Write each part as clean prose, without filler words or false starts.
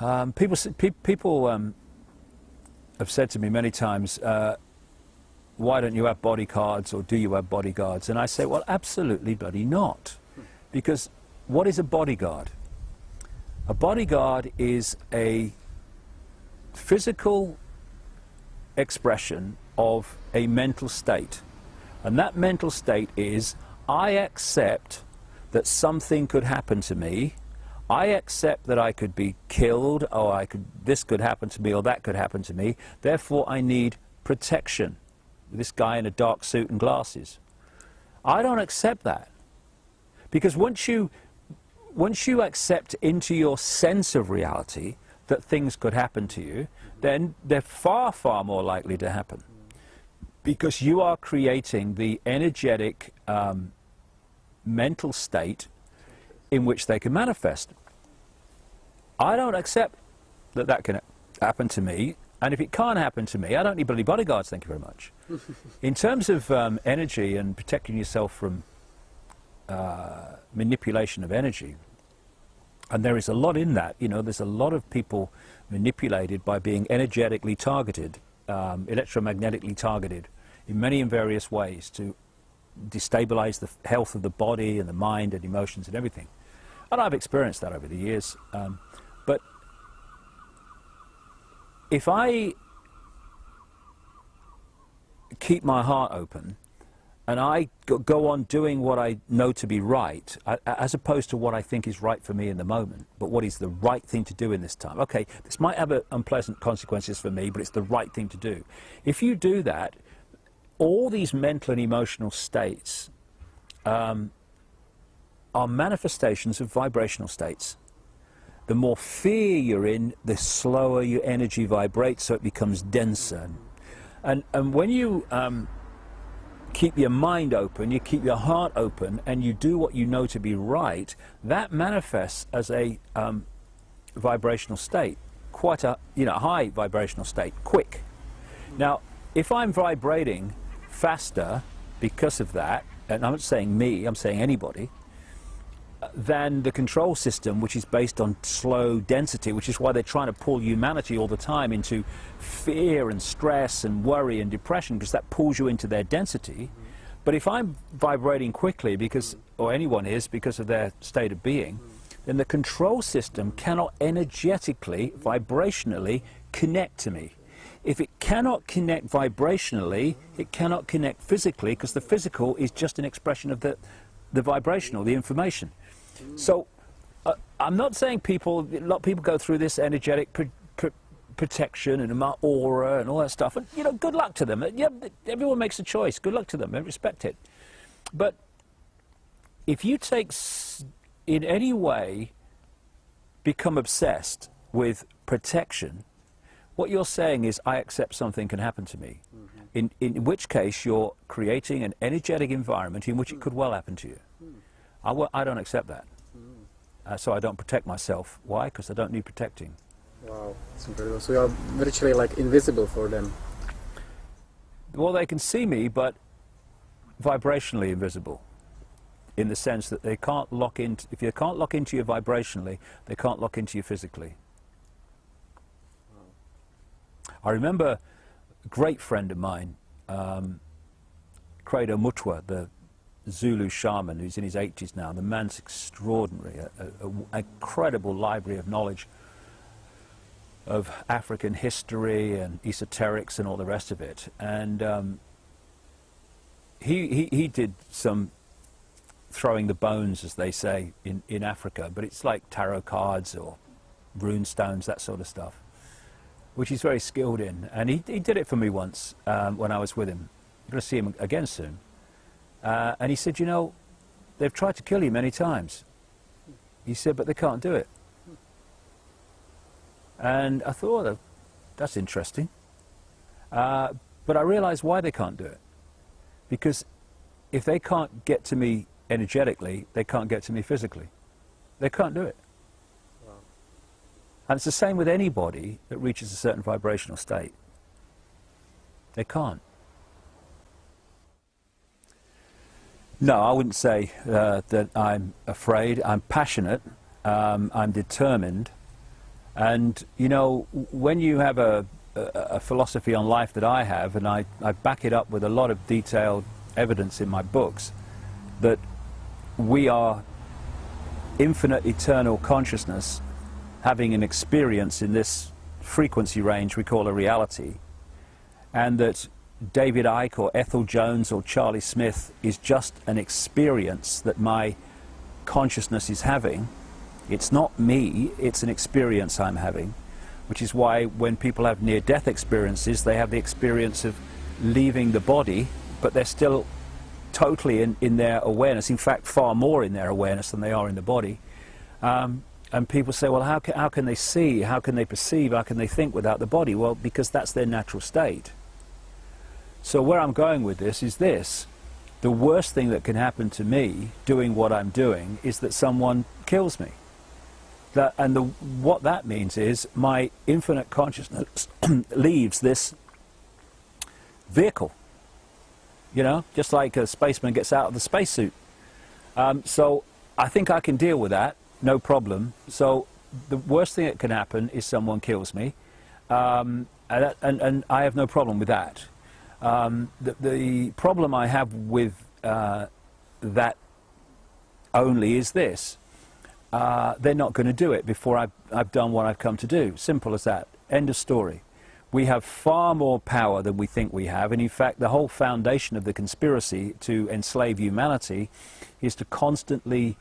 People have said to me many times, why don't you have bodyguards, or do you have bodyguards? And I say, well, absolutely bloody not. Because what is a bodyguard? A bodyguard is a physical expression of a mental state. And that mental state is, I accept that something could happen to me. I accept that I could be killed, or this could happen to me, or that could happen to me. Therefore, I need protection. This guy in a dark suit and glasses. I don't accept that. Because once you accept into your sense of reality that things could happen to you, then they're far, far more likely to happen. Because you are creating the energetic mental state in which they can manifest. I don't accept that that can happen to me, and if it can't happen to me, I don't need bloody bodyguards, thank you very much. In terms of energy and protecting yourself from manipulation of energy, and there is a lot in that, you know, there's a lot of people manipulated by being energetically targeted, electromagnetically targeted in many and various ways to destabilize the health of the body and the mind and emotions and everything. And I've experienced that over the years. But if I keep my heart open and I go on doing what I know to be right, as opposed to what I think is right for me in the moment, but what is the right thing to do in this time. Okay, this might have unpleasant consequences for me, but it's the right thing to do. If you do that, all these mental and emotional states are manifestations of vibrational states. The more fear you're in, the slower your energy vibrates, so it becomes denser. And when you keep your mind open, you keep your heart open, and you do what you know to be right, that manifests as a vibrational state, quite a high vibrational state, quick. Now, if I'm vibrating faster because of that, and I'm not saying me, I'm saying anybody, than the control system, which is based on slow density, which is why they're trying to pull humanity all the time into fear and stress and worry and depression, because that pulls you into their density. But if I'm vibrating quickly, because, or anyone is, because of their state of being, then the control system cannot energetically, vibrationally connect to me. If it cannot connect vibrationally, it cannot connect physically, because the physical is just an expression of the vibrational, the information. So I'm not saying a lot of people go through this energetic protection and aura and all that stuff, and good luck to them. Yeah, everyone makes a choice. Good luck to them. I respect it. But if you in any way become obsessed with protection, what you're saying is, I accept something can happen to me. In which case you're creating an energetic environment in which it could well happen to you. I don't accept that. So I don't protect myself. Why? Because I don't need protecting. Wow, that's incredible. So you're virtually like invisible for them. Well, they can see me, but vibrationally invisible. In the sense that they can't lock in. If you can't lock into you vibrationally, they can't lock into you physically. Wow. I remember a great friend of mine, Credo Mutwa, the Zulu shaman, who's in his 80s now. The man's extraordinary, an incredible library of knowledge of African history and esoterics and all the rest of it. And he did some throwing the bones, as they say, in Africa, but it's like tarot cards or rune stones, that sort of stuff, which he's very skilled in. And he did it for me once when I was with him. I'm going to see him again soon. And he said, they've tried to kill you many times. He said, but they can't do it. And I thought, oh, that's interesting. But I realized why they can't do it. Because if they can't get to me energetically, they can't get to me physically. They can't do it. Wow. And it's the same with anybody that reaches a certain vibrational state. They can't. No, I wouldn't say that I'm afraid. I'm passionate. I'm determined. And, you know, when you have a philosophy on life that I have, and I back it up with a lot of detailed evidence in my books, that we are infinite eternal consciousness having an experience in this frequency range we call a reality, and that David Icke or Ethel Jones or Charlie Smith is just an experience that my consciousness is having. It's not me, it's an experience I'm having, which is why when people have near-death experiences, they have the experience of leaving the body, but they're still totally in their awareness, in fact far more in their awareness than they are in the body. And people say, well, how can they see, how can they perceive, how can they think without the body? Well, because that's their natural state. So where I'm going with this is this: the worst thing that can happen to me doing what I'm doing is that someone kills me. What that means is my infinite consciousness leaves this vehicle, you know, just like a spaceman gets out of the spacesuit. So I think I can deal with that, no problem. So the worst thing that can happen is someone kills me, and I have no problem with that. The problem I have with that only is this: they're not going to do it before I've done what I've come to do. Simple as that. End of story. We have far more power than we think we have, and in fact the whole foundation of the conspiracy to enslave humanity is to constantly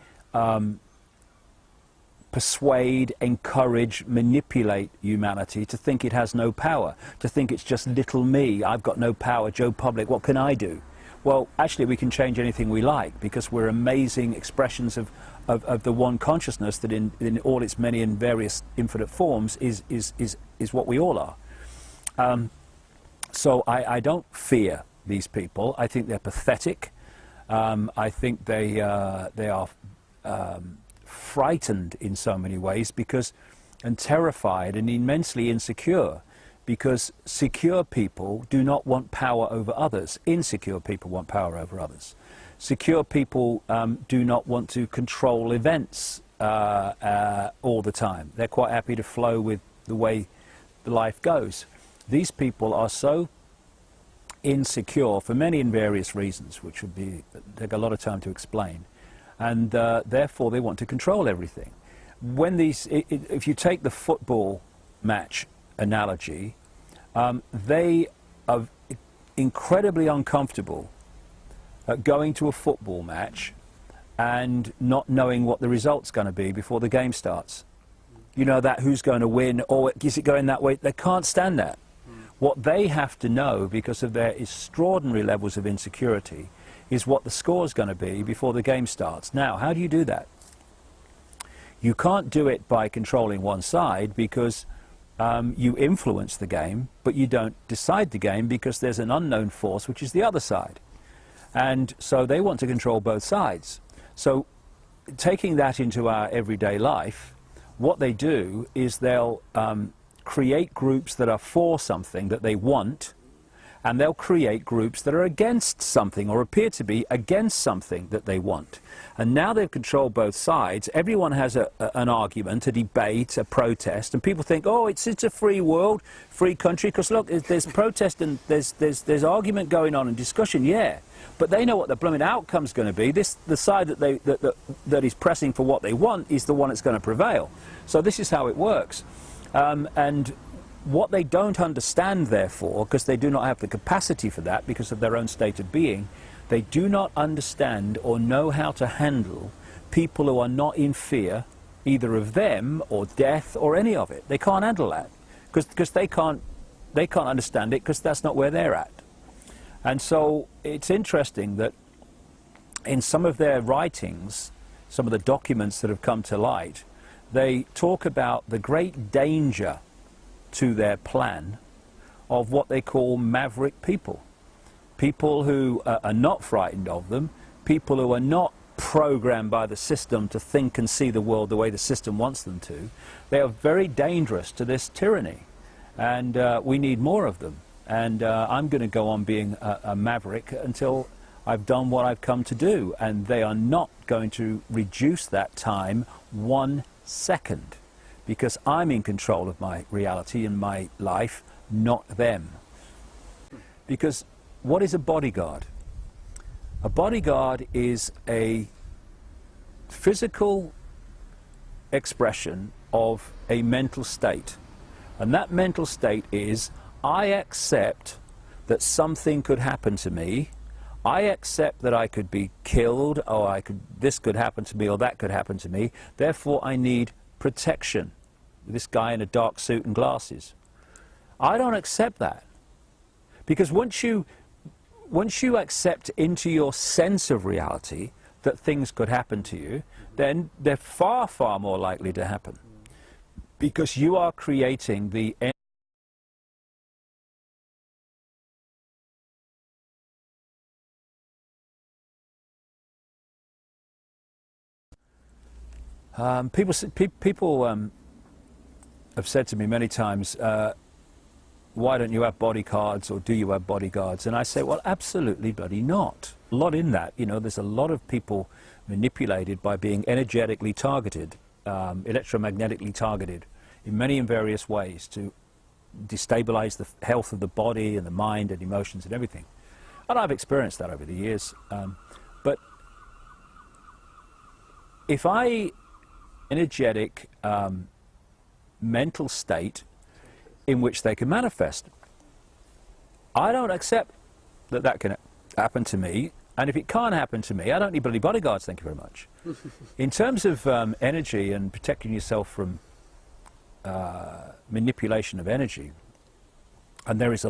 persuade, encourage, manipulate humanity to think it has no power, to think it's just little me, I've got no power, Joe Public, what can I do? Well, actually we can change anything we like, because we're amazing expressions of the one consciousness that in all its many and various infinite forms is what we all are. So I don't fear these people. I think they're pathetic. I think they are frightened in so many ways, and terrified and immensely insecure, because secure people do not want power over others. Insecure people want power over others. Secure people do not want to control events all the time. They're quite happy to flow with the way the life goes. These people are so insecure for many and various reasons, which would take a lot of time to explain, and therefore they want to control everything. If you take the football match analogy, they are incredibly uncomfortable going to a football match and not knowing what the result's going to be before the game starts. You know, that who's going to win, or is it going that way? They can't stand that. What they have to know, because of their extraordinary levels of insecurity, is what the score's going to be before the game starts. Now, how do you do that? You can't do it by controlling one side, because you influence the game, but you don't decide the game, because there's an unknown force, which is the other side. And so they want to control both sides. So taking that into our everyday life, what they do is they'll create groups that are for something that they want, and they'll create groups that are against something, or appear to be against something that they want. And now they've controlled both sides. Everyone has an argument, a debate, a protest, and people think, oh, it's a free world, free country, because look, there's protest and there's argument going on and discussion, yeah. But they know what the blooming outcome's going to be. The side that is pressing for what they want is the one that's going to prevail. So this is how it works. And what they don't understand, therefore, because they do not have the capacity for that because of their own state of being, they do not understand or know how to handle people who are not in fear, either of them or death or any of it. They can't handle that because they can't understand it, because that's not where they're at. And so it's interesting that in some of their writings, some of the documents that have come to light, they talk about the great danger to their plan of what they call maverick people. People who are not frightened of them, people who are not programmed by the system to think and see the world the way the system wants them to. They are very dangerous to this tyranny, and we need more of them. And I'm going to go on being a maverick until I've done what I've come to do, and they are not going to reduce that time 1 second, because I'm in control of my reality and my life, not them. Because what is a bodyguard? A bodyguard is a physical expression of a mental state. And that mental state is, I accept that something could happen to me. I accept that I could be killed, or this could happen to me, or that could happen to me. Therefore, I need protection. This guy in a dark suit and glasses. I don't accept that. Because once you accept into your sense of reality that things could happen to you, then they're far, far more likely to happen. Because you are creating the people have said to me many times, why don't you have bodyguards, or do you have bodyguards? And I say, well, absolutely bloody not. A lot in that, you know, there's a lot of people manipulated by being energetically targeted, electromagnetically targeted in many and various ways to destabilize the health of the body and the mind and emotions and everything. And I've experienced that over the years. But if energetic mental state in which they can manifest, I don't accept that that can happen to me, and if it can't happen to me, I don't need bloody bodyguards, thank you very much. In terms of energy and protecting yourself from manipulation of energy, and there is a